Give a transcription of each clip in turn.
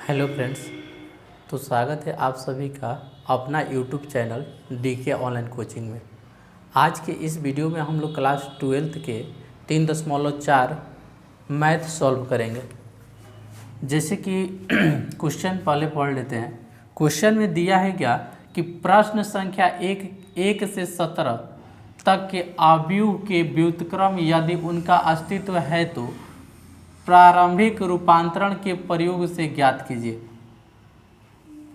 Hello friends. तो स्वागत है आप सभी का अपना YouTube channel DK online coaching में। आज के इस वीडियो में हम लोग क्लास 12th के 3.4 मैथ सॉल्व करेंगे। जैसे कि क्वेश्चन पहले पढ़ लेते हैं। क्वेश्चन में दिया है क्या कि प्रश्न संख्या 1 से 17 तक के अवयव के व्युत्क्रम यदि उनका अस्तित्व है तो प्रारंभिक रूपांतरण के प्रयोग से ज्ञात कीजिए।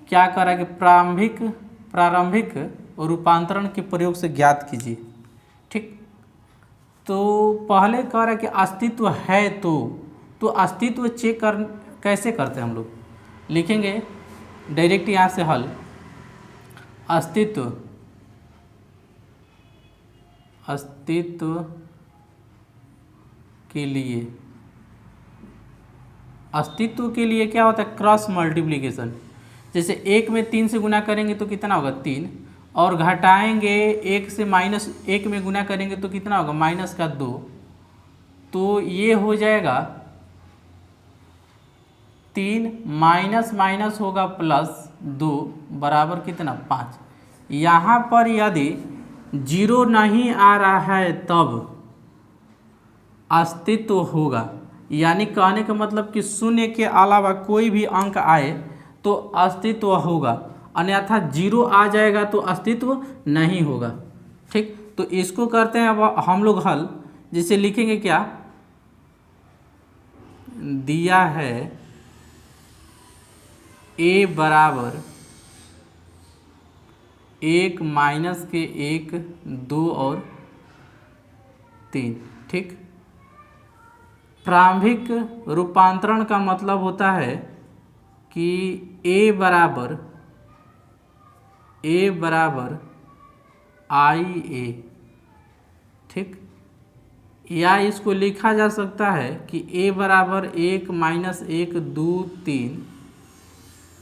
क्या करा कि प्रारंभिक रूपांतरण के प्रयोग से ज्ञात कीजिए। ठीक, तो पहले कह रहा है कि अस्तित्व है तो अस्तित्व चेक कर कैसे करते हैं हम लोग। लिखेंगे डायरेक्ट यहाँ से हल। अस्तित्व अस्तित्व के लिए क्या होता है, क्रॉस मल्टीप्लिकेशन। जैसे 1 में 3 से गुना करेंगे तो कितना होगा 3, और घटाएंगे 1 से -1 में गुना करेंगे तो कितना होगा -2। तो ये हो जाएगा 3 माइनस होगा +2 बराबर कितना 5। यहाँ पर यदि 0 नहीं आ रहा है तब अस्तित्व होगा, यानी कहने का मतलब कि 0 के अलावा कोई भी अंक आए तो अस्तित्व होगा, अन्यथा 0 आ जाएगा तो अस्तित्व नहीं होगा। ठीक, तो इसको करते हैं अब हम लोग हल। जिसे लिखेंगे क्या, दिया है a बराबर 1 -1 2 और 3। ठीक, प्रारंभिक रूपांतरण का मतलब होता है कि a बराबर IA। ठीक, या इसको लिखा जा सकता है कि a बराबर 1 -1 2 3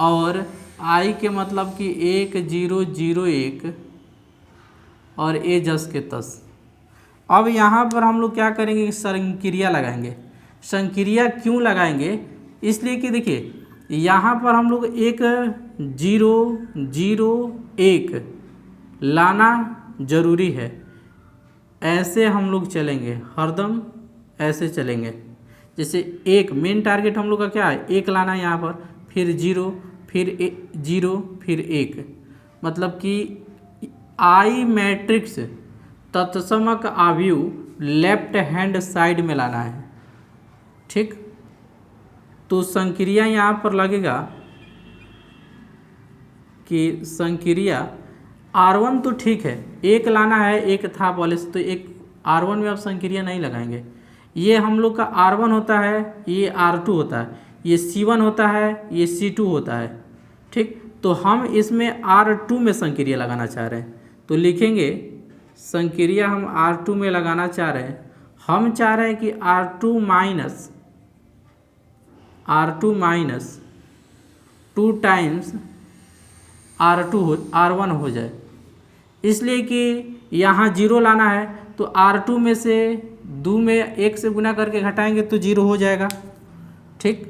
और i के मतलब कि 1 0 0 1 और a जस के तस। अब यहाँ पर हम लोग क्या करेंगे, संक्रिया लगाएंगे। संक्रिया क्यों लगाएंगे, इसलिए कि देखिए यहाँ पर हम लोग 1 0 0 1 लाना जरूरी है। ऐसे हम लोग चलेंगे, हरदम ऐसे चलेंगे। जैसे 1 मेन टारगेट हम लोग का क्या है, 1 लाना है यहाँ पर, फिर 0 फिर 0 फिर 1, मतलब कि आई मैट्रिक्स तत्समक अवयव लेफ्ट हैंड साइड में लाना है। ठीक, तो संक्रिया यहाँ पर लगेगा कि संक्रिया R1 तो ठीक है, 1 लाना है, 1 था पहले से, तो एक R1 में अब संक्रिया नहीं लगाएंगे। ये हम लोग का R1 होता है, ये R2 होता है, ये C1 होता है, ये C2 होता है। ठीक, तो हम इसमें R2 में संक्रिया लगाना चाह रहे हैं, तो लिखेंगे संक्रिया हम R2 में लगाना चाह रहे हैं। हम चाह रहे हैं कि R2 माइनस 2 टाइम्स R1 हो जाए, इसलिए कि यहाँ 0 लाना है, तो R2 में से 2 में 1 से गुना करके घटाएंगे तो 0 हो जाएगा। ठीक,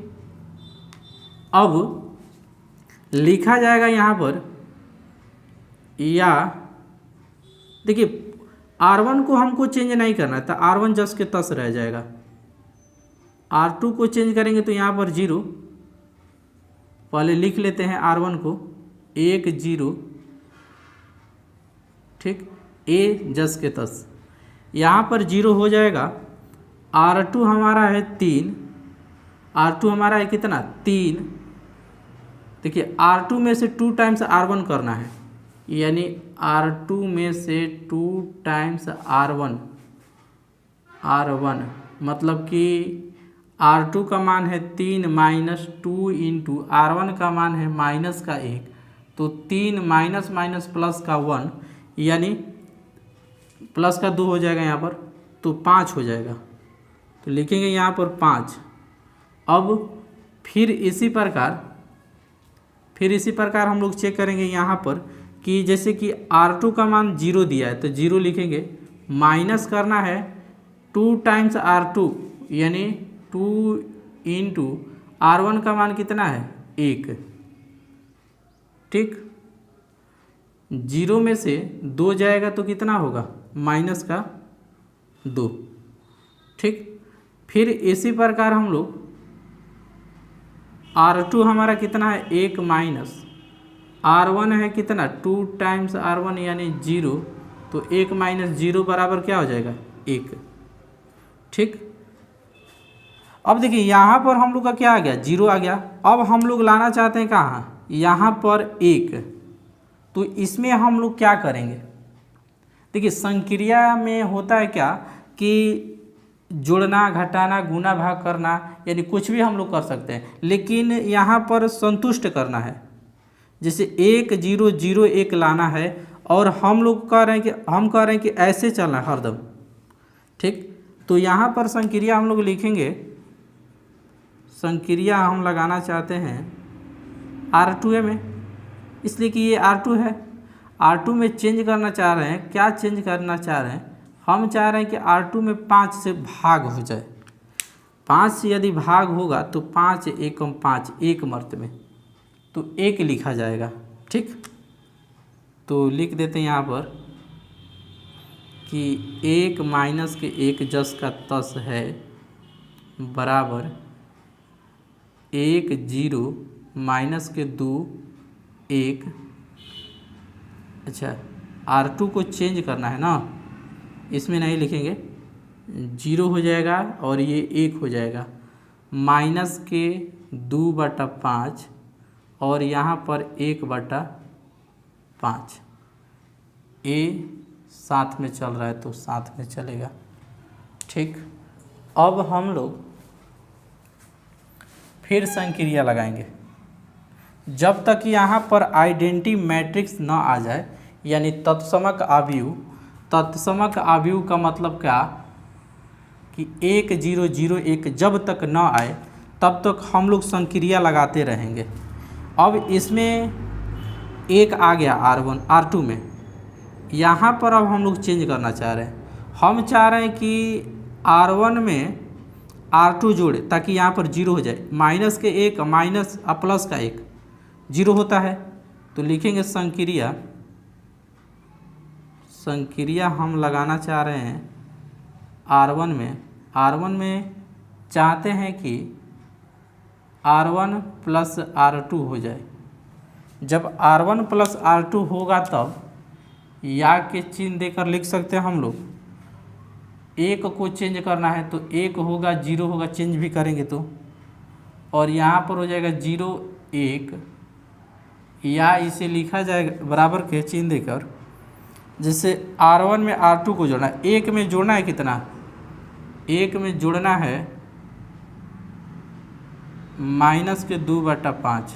अब लिखा जाएगा यहाँ पर, या देखिए R1 को हमको चेंज नहीं करना है, तो R1 जस के तस रह जाएगा। R2 को चेंज करेंगे तो यहाँ पर 0, पहले लिख लेते हैं R1 को 1 0। ठीक, a जस के तस, यहाँ पर 0 हो जाएगा। R2 हमारा है 3, R2 हमारा है कितना 3। देखिए R2 में से 2 टाइम्स R1 करना है, यानी R2 में से 2 टाइम्स R1, मतलब कि R2 का मान है 3 -2 इंटू R1 का मान है -1, तो 3 माइनस प्लस का 1, यानी प्लस का 2 हो जाएगा यहाँ पर, तो 5 हो जाएगा। तो लिखेंगे यहाँ पर 5। अब फिर इसी प्रकार हम लोग चेक करेंगे यहाँ पर कि जैसे कि R2 का मान 0 दिया है, तो 0 लिखेंगे, माइनस करना है 2 टाइम्स R2, यानी 2 इंटू R1 का मान कितना है 1, ठीक। 0 में से 2 जाएगा तो कितना होगा, -2, ठीक। फिर इसी प्रकार हम लोग R2 हमारा कितना है, 1 माइनस R1 है कितना, 2 टाइम्स R1 यानी 0, तो 1 माइनस 0 बराबर क्या हो जाएगा, 1, ठीक। अब देखिए यहाँ पर हम लोग का क्या आ गया, 0 आ गया। अब हम लोग लाना चाहते हैं कहाँ, यहाँ पर 1, तो इसमें हम लोग क्या करेंगे, देखिए संक्रिया में होता है क्या कि जोड़ना, घटाना, गुना, भाग करना, यानी कुछ भी हम लोग कर सकते हैं, लेकिन यहाँ पर संतुष्ट करना है। जैसे 1 0 0 1 लाना है, और हम लोग कह रहे हैं कि ऐसे चलना है हरदम, ठीक। तो यहाँ पर संक्रिया हम लोग लिखेंगे, संक्रिया हम लगाना चाहते हैं R2 में, इसलिए कि ये R2 है। R2 में चेंज करना चाह रहे हैं, क्या चेंज करना चाह रहे हैं, हम चाह रहे हैं कि R2 में 5 से भाग हो जाए। 5 से यदि भाग होगा तो 5 एकम 5, 1 मर्त में, तो 1 लिखा जाएगा, ठीक। तो लिख देते हैं यहाँ पर कि 1 माइनस के 1 जस का तस है बराबर 1 0 माइनस के 2 1। अच्छा, R2 को चेंज करना है ना, इसमें नहीं लिखेंगे, 0 हो जाएगा और ये 1 हो जाएगा, माइनस के 2/5 और यहाँ पर 1/5, ए साथ में चल रहा है तो साथ में चलेगा, ठीक। अब हम लोग फिर संक्रिया लगाएंगे, जब तक यहाँ पर आइडेंटिटी मैट्रिक्स न आ जाए, यानी तत्समक आव्यूह। तत्समक आव्यूह का मतलब क्या कि 1 0 0 1 जब तक न आए तब तक हम लोग संक्रिया लगाते रहेंगे। अब इसमें 1 आ गया R1 R2 में, यहाँ पर अब हम लोग चेंज करना चाह रहे हैं। हम चाह रहे हैं कि R1 में R2 जोड़े ताकि यहाँ पर 0 हो जाए, माइनस के 1 माइनस प्लस का 1 0 होता है, तो लिखेंगे संक्रिया हम लगाना चाह रहे हैं R1 में चाहते हैं कि R1 प्लस R2 हो जाए। जब R1 प्लस R2 होगा तब या के चिन्ह देकर लिख सकते हैं हम लोग। 1 को चेंज करना है तो 1 होगा, 0 होगा, चेंज भी करेंगे तो, और यहाँ पर हो जाएगा 0 1, या इसे लिखा जाएगा बराबर के चिन्ह देकर, जैसे R1 में R2 को जोड़ना है, 1 में जोड़ना है कितना, 1 में जोड़ना है माइनस के 2/5,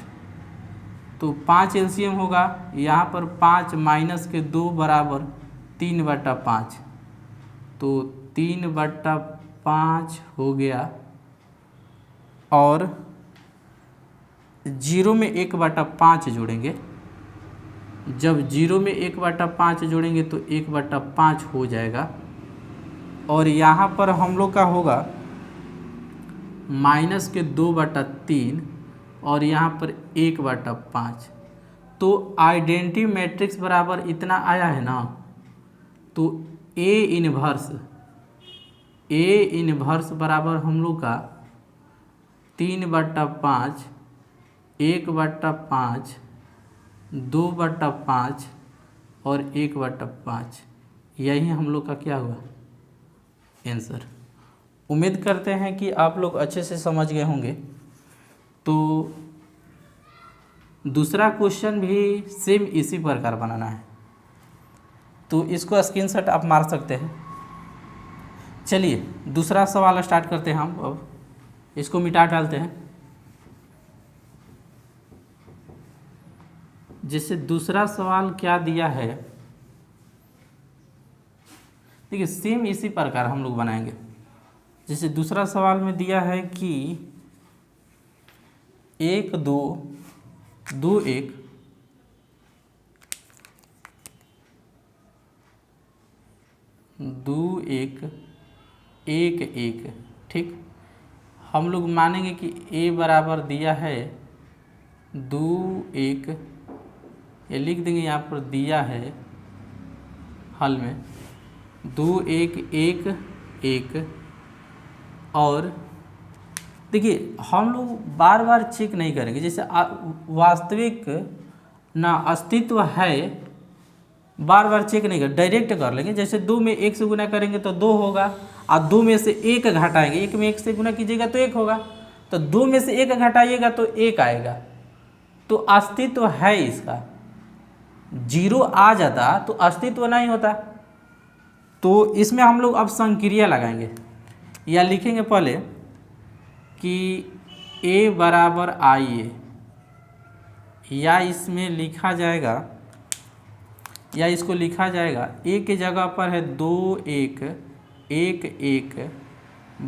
तो 5 एलसीएम होगा, यहाँ पर 5 माइनस के 2 बराबर 3/5, तो 3/5 हो गया, और 0 में 1/5 जोड़ेंगे। जब 0 में 1/5 जोड़ेंगे तो 1/5 हो जाएगा, और यहाँ पर हम लोग का होगा माइनस के 2/3 और यहाँ पर 1/5, तो आइडेंटिटी मैट्रिक्स बराबर इतना आया है ना, तो ए इन्वर्स बराबर हम लोग का 3/5, 1/5, 2/5 और 1/5, यही हम लोग का क्या हुआ आंसर। उम्मीद करते हैं कि आप लोग अच्छे से समझ गए होंगे। तो दूसरा क्वेश्चन भी सेम इसी प्रकार बनाना है, तो इसको स्क्रीनशॉट आप मार सकते हैं। चलिए दूसरा सवाल स्टार्ट करते हैं हम। अब इसको मिटा डालते हैं। जैसे दूसरा सवाल क्या दिया है, देखिए सेम इसी प्रकार हम लोग बनाएंगे। जैसे दूसरा सवाल में दिया है कि 1 2 2 1 2 1 1 1, ठीक। हम लोग मानेंगे कि a बराबर दिया है 2 1, ये लिख देंगे यहाँ पर दिया है हल में, 2 1 1 1। और देखिए हम लोग बार बार चेक नहीं करेंगे, जैसे वास्तविक ना अस्तित्व है, बार बार चेक नहीं कर, डायरेक्ट कर लेंगे। जैसे 2 में 1 से गुना करेंगे तो 2 होगा, और 2 में से 1 घटाएंगे, 1 में 1 से गुना कीजिएगा तो 1 होगा, तो 2 में से 1 घटाइएगा तो 1 आएगा, तो अस्तित्व है इसका। 0 आ जाता तो अस्तित्व नहीं होता। तो इसमें हम लोग अब संक्रिया लगाएंगे, या लिखेंगे पहले कि a बराबर i a, या इसमें लिखा जाएगा, या इसको लिखा जाएगा a के जगह पर है 2 1 1 1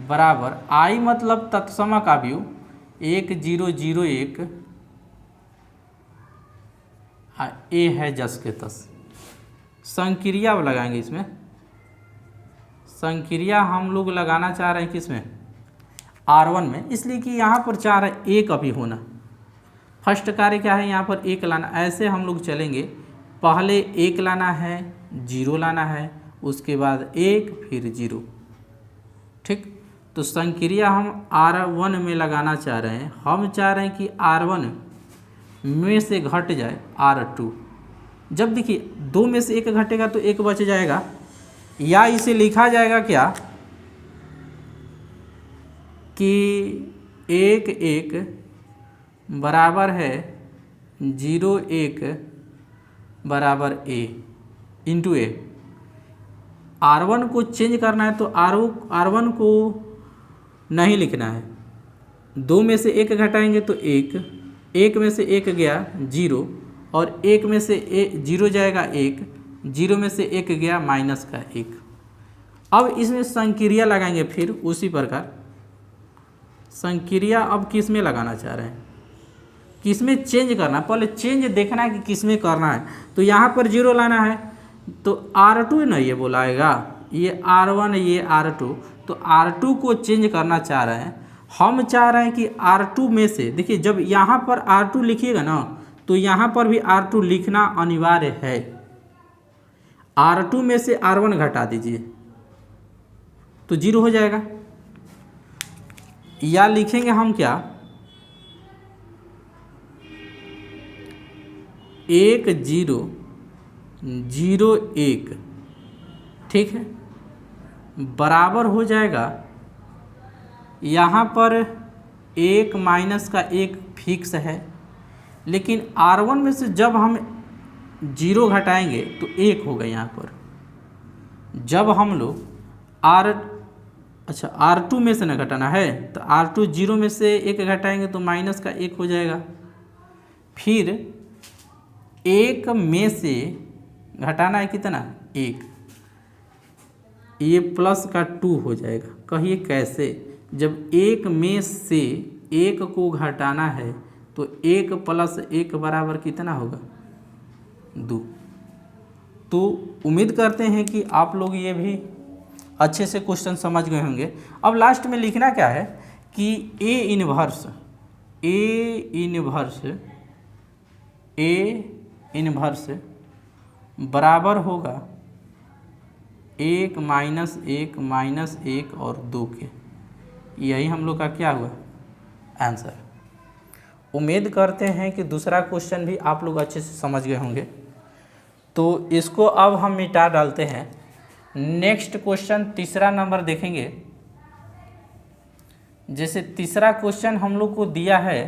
बराबर i मतलब तत्समक अवयव 1 0 0 1, a है जस के तस। संक्रिया लगाएंगे इसमें, संक्रिया हम लोग लगाना चाह रहे हैं किसमें, R1 में, इसलिए कि यहाँ पर चाह रहे हैं 1 अभी होना। फर्स्ट कार्य क्या है, यहाँ पर 1 लाना। ऐसे हम लोग चलेंगे, पहले 1 लाना है, 0 लाना है, उसके बाद 1 फिर 0, ठीक। तो संक्रिया हम R1 में लगाना चाह रहे हैं। हम चाह रहे हैं कि R1 में से घट जाए R2। जब देखिए 2 में से 1 घटेगा तो 1 बच जाएगा, या इसे लिखा जाएगा क्या कि 1 1 बराबर है 0 1 बराबर a इंटू a। R1 को चेंज करना है तो R1 को नहीं लिखना है। 2 में से 1 घटाएंगे तो 1, 1 में से 1 गया 0, और 1 में से 0 जाएगा 1, 0 में से 1 गया माइनस का 1। अब इसमें संक्रिया लगाएंगे, फिर उसी प्रकार संक्रिया अब किस में लगाना चाह रहे हैं, किस में चेंज करना, पहले चेंज देखना है कि किस में करना है। तो यहाँ पर 0 लाना है तो R2 ना ये बोलाएगा, ये R1 ये R2, तो R2 को चेंज करना चाह रहे हैं। हम चाह रहे हैं कि R2 में से, देखिए जब यहाँ पर R2 लिखिएगा ना तो यहाँ पर भी R2 लिखना अनिवार्य है। R2 में से R1 घटा दीजिए तो 0 हो जाएगा, या लिखेंगे हम क्या 1 0 0 1, ठीक है, बराबर हो जाएगा। यहाँ पर 1 माइनस का 1 फिक्स है, लेकिन R1 में से जब हम 0 घटाएंगे तो 1 होगा। यहाँ पर जब हम लोग R2 में से ना घटाना है तो R2 0 में से 1 घटाएंगे तो माइनस का 1 हो जाएगा। फिर 1 में से घटाना है कितना 1, ये प्लस का 2 हो जाएगा। कहिए कैसे, जब 1 में से 1 को घटाना है तो 1 प्लस 1 बराबर कितना होगा 2। तो उम्मीद करते हैं कि आप लोग ये भी अच्छे से क्वेश्चन समझ गए होंगे। अब लास्ट में लिखना क्या है कि A इन्वर्स बराबर होगा 1 माइनस 1 माइनस 1 और 2 के। यही हम लोग का क्या हुआ आंसर। उम्मीद करते हैं कि दूसरा क्वेश्चन भी आप लोग अच्छे से समझ गए होंगे। तो इसको अब हम मिटा डालते हैं। नेक्स्ट क्वेश्चन तीसरा नंबर देखेंगे। जैसे तीसरा क्वेश्चन हम लोग को दिया है,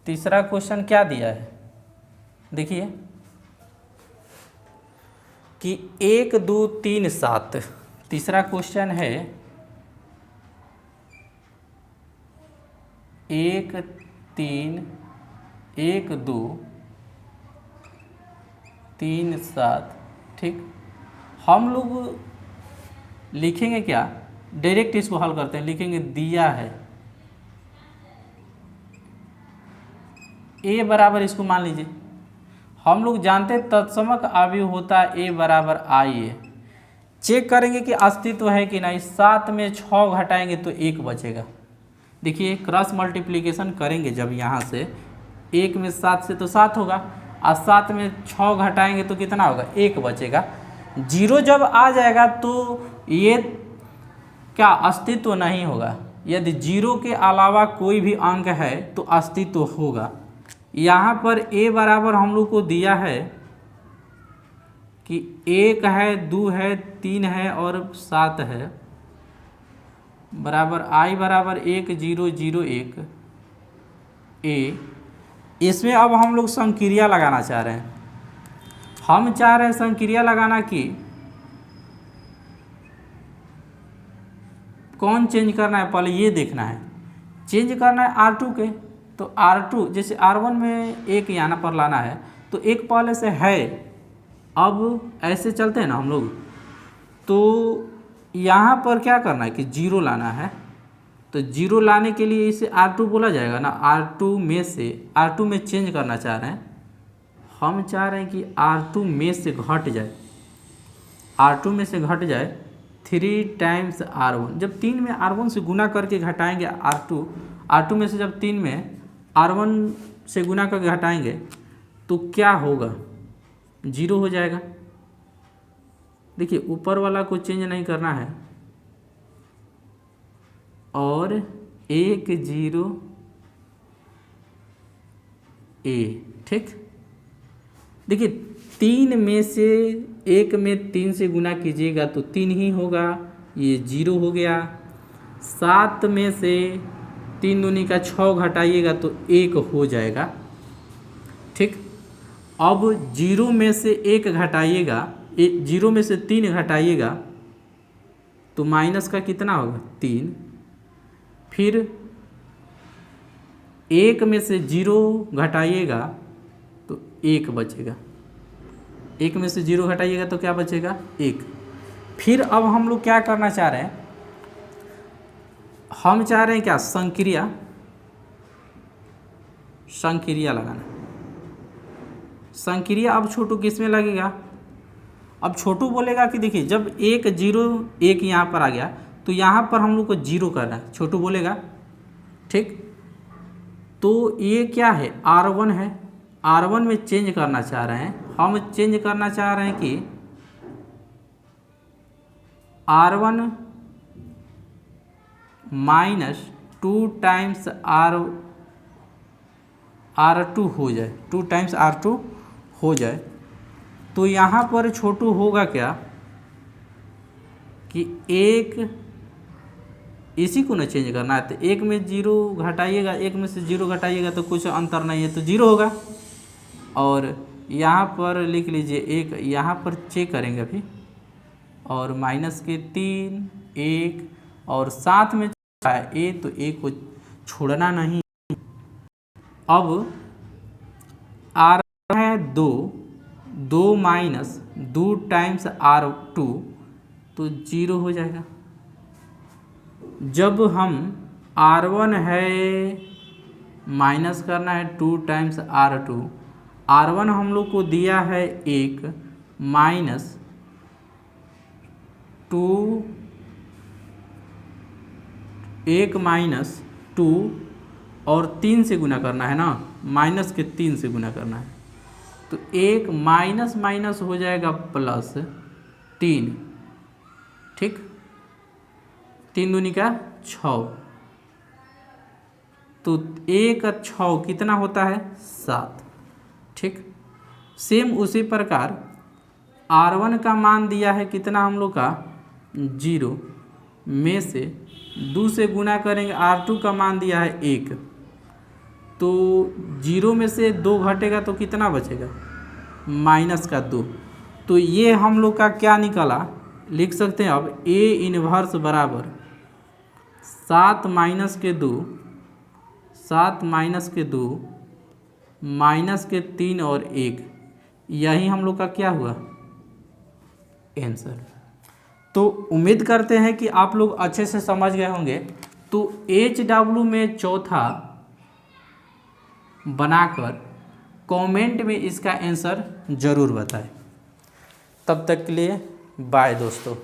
तीसरा क्वेश्चन क्या दिया है देखिए कि 1 2 3 7। तीसरा क्वेश्चन है 1 3 1 2 3 7, ठीक। हम लोग लिखेंगे क्या, डायरेक्ट इसको हल करते हैं। लिखेंगे दिया है A बराबर, इसको मान लीजिए हम लोग जानते हैं तत्समक अवयव होता है A बराबर I A। चेक करेंगे कि अस्तित्व है कि नहीं। 7 में 6 घटाएंगे तो 1 बचेगा, देखिए क्रॉस मल्टीप्लिकेशन करेंगे जब यहाँ से 1 में 7 से तो 7 होगा, और 7 में 6 घटाएंगे तो कितना होगा, 1 बचेगा। 0 जब आ जाएगा तो ये क्या अस्तित्व नहीं होगा। यदि 0 के अलावा कोई भी अंक है तो अस्तित्व होगा। यहाँ पर a बराबर हम लोग को दिया है कि 1 है, 2 है, 3 है और 7 है, बराबर i बराबर 1 0 0 1 a। इसमें अब हम लोग संक्रिया लगाना चाह रहे हैं। हम चाह रहे हैं संक्रिया लगाना कि कौन चेंज करना है, पहले ये देखना है। चेंज करना है R2 के, तो R2 जैसे R1 में 1 यहाँ पर लाना है तो 1 पहले से है। अब ऐसे चलते हैं ना हम लोग, तो यहाँ पर क्या करना है कि 0 लाना है। तो 0 लाने के लिए इसे R2 बोला जाएगा ना। R2 में चेंज करना चाह रहे हैं। हम चाह रहे हैं कि R2 में से घट जाए, R2 में से घट जाए 3 टाइम्स R1। जब 3 में R1 से गुना करके घटाएंगे R2 में से जब 3 में R1 से गुना करके घटाएंगे तो क्या होगा, 0 हो जाएगा। देखिए ऊपर वाला को चेंज नहीं करना है, और 1 0 a, ठीक। देखिए 3 में से 1 में 3 से गुना कीजिएगा तो 3 ही होगा, ये 0 हो गया। 7 में से 3 दूनी का 6 घटाइएगा तो 1 हो जाएगा, ठीक। अब 0 में से 1 घटाइएगा, 0 में से 3 घटाइएगा तो माइनस का कितना होगा, 3। फिर 1 में से 0 घटाइएगा तो 1 बचेगा। 1 में से 0 घटाइएगा तो क्या बचेगा, 1। फिर अब हम लोग क्या करना चाह रहे हैं, हम चाह रहे हैं क्या, संक्रिया लगाना। संक्रिया अब छोटू किस में लगेगा, अब छोटू बोलेगा कि देखिए जब 1 0 1 यहाँ पर आ गया तो यहाँ पर हम लोग को 0 करना है, छोटू बोलेगा, ठीक। तो ये क्या है, R1 है, R1 में चेंज करना चाह रहे हैं। हम चेंज करना चाह रहे हैं कि R1 माइनस 2 टाइम्स R2 हो जाए, 2 टाइम्स R2 हो जाए। तो यहाँ पर छोटू होगा क्या कि 1 इसी को ना चेंज करना है, तो 1 में 0 घटाइएगा, 1 में से 0 घटाइएगा तो कुछ अंतर नहीं है तो 0 होगा। और यहाँ पर लिख लीजिए 1, यहाँ पर चेक करेंगे अभी, और माइनस के 3 1 और साथ में a, तो a को छोड़ना नहीं। अब R है 2 माइनस 2 टाइम्स R2 तो 0 हो जाएगा। जब हम R1 है माइनस करना है 2 टाइम्स R2, R1 हम लोग को दिया है 1 माइनस 2, 1 माइनस 2 और 3 से गुना करना है ना, माइनस के 3 से गुना करना है तो 1 माइनस माइनस हो जाएगा प्लस 3, ठीक। 3 दूनी का 6, तो 1 और 6 कितना होता है, 7, ठीक। सेम उसी प्रकार R1 का मान दिया है कितना हम लोग का, 0 में से 2 से गुना करेंगे, R2 का मान दिया है 1, तो 0 में से 2 घटेगा तो कितना बचेगा, माइनस का 2। तो ये हम लोग का क्या निकला, लिख सकते हैं अब A इनवर्स बराबर 7 माइनस के 2 माइनस के 3 और 1, यही हम लोग का क्या हुआ, आंसर। तो उम्मीद करते हैं कि आप लोग अच्छे से समझ गए होंगे। तो HW में चौथा बनाकर कमेंट में इसका आंसर ज़रूर बताएं। तब तक के लिए बाय दोस्तों।